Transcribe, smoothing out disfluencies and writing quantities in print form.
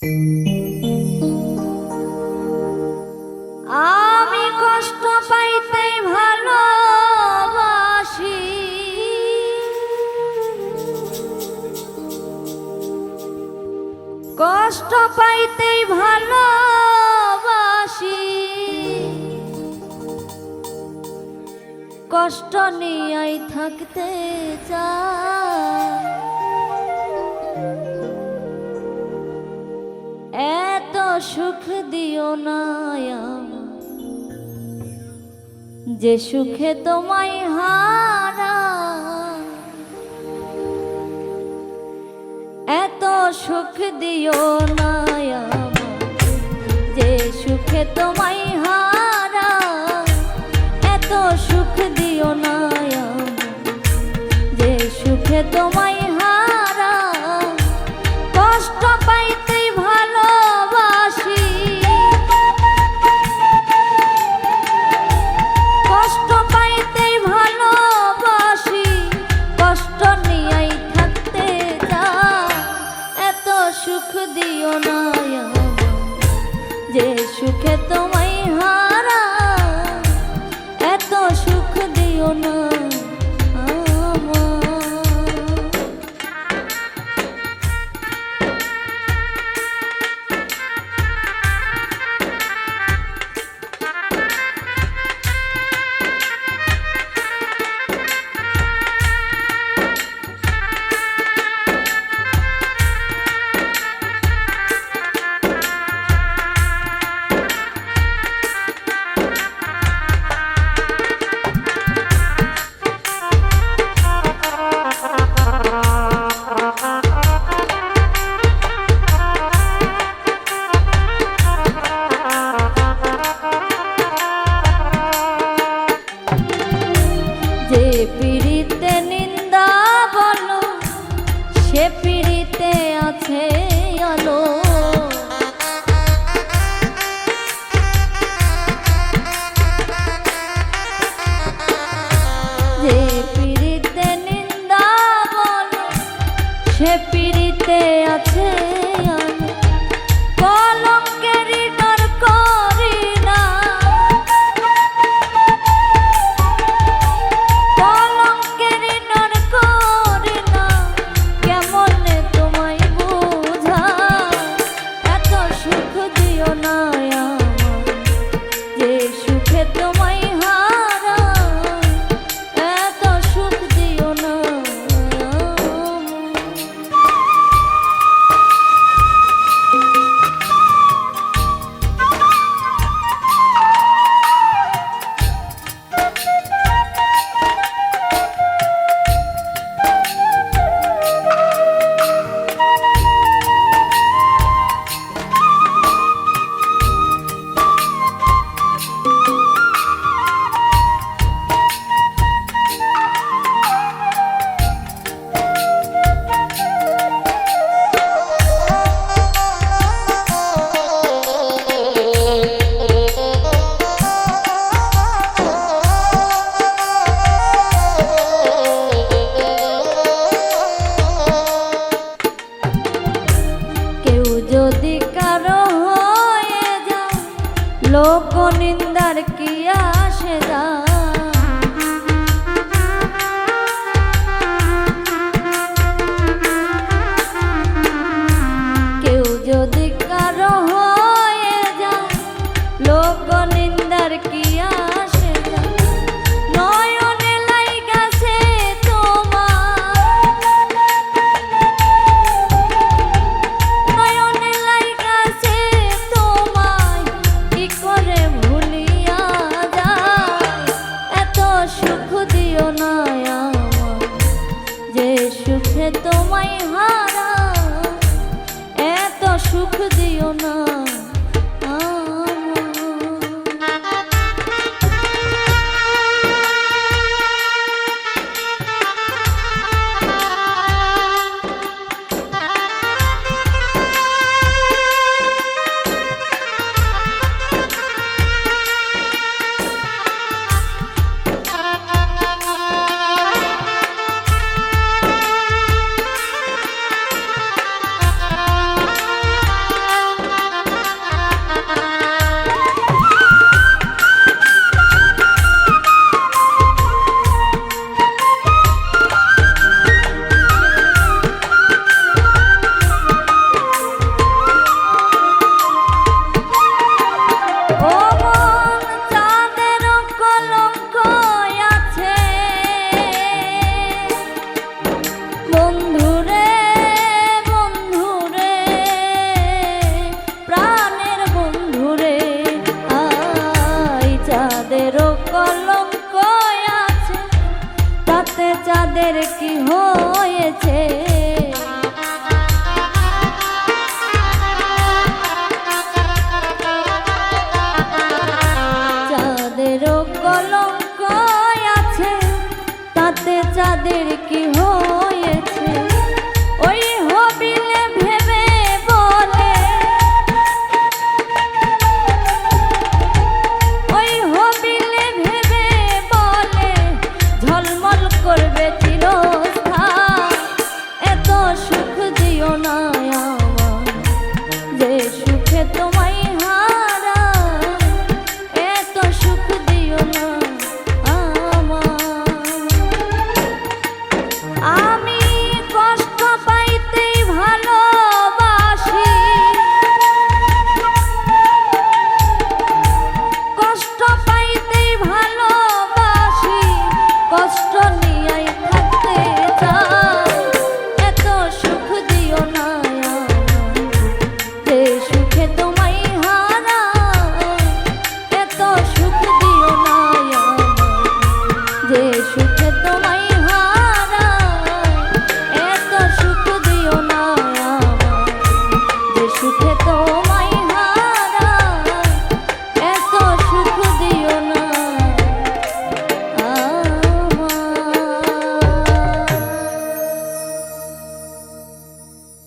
আমি কষ্ট পাইতে ভালোবাসি, কষ্ট পাইতে ভালোবাসি, কষ্ট নিয়েই থাকতে চাই। এত সুখ দিও না যে সুখে তোমায় হারা, এত সুখ দিও না যে সুখে তোমায় হারা, এত সুখ দিও না যে সুখে তোমায় হারা। কষ্ট পাইতে ভালোবাসি, কষ্ট পাইতে ভালোবাসি, কষ্ট নিয়েই থাকতে চাই। এত সুখ দিও না যে সুখে তোমায় হারা, এত সুখ দিও না। পিড়িতে নিন্দা বলো, সে পিড়িতে আছে আলো। যে পিড়িতে নিন্দা বলো, সে পিড়িতে আছে আলো। কলঙ্কেরই ডর করি না, কলঙ্কেরই ডর করি না, কেমনে তোমায় বোঝাই। এত সুখ দিও না যে সুখে তোমায় হারা, এত সুখ দিও না। যদি কারো হয়ে যায় লোক নিন্দার কি আসে যায়। কেউ যদি কারো হয়ে যায় লোক নিন্দার কি আসে যায়। নয়নে লাইগাছে তোমার, নয়নে লাইগাছে তোমায়, কি করে ভুলিয়া যায়। এত সুখ দিও না যে সুখে তোমায় হারা, এত সুখ দিও না। হয়েছে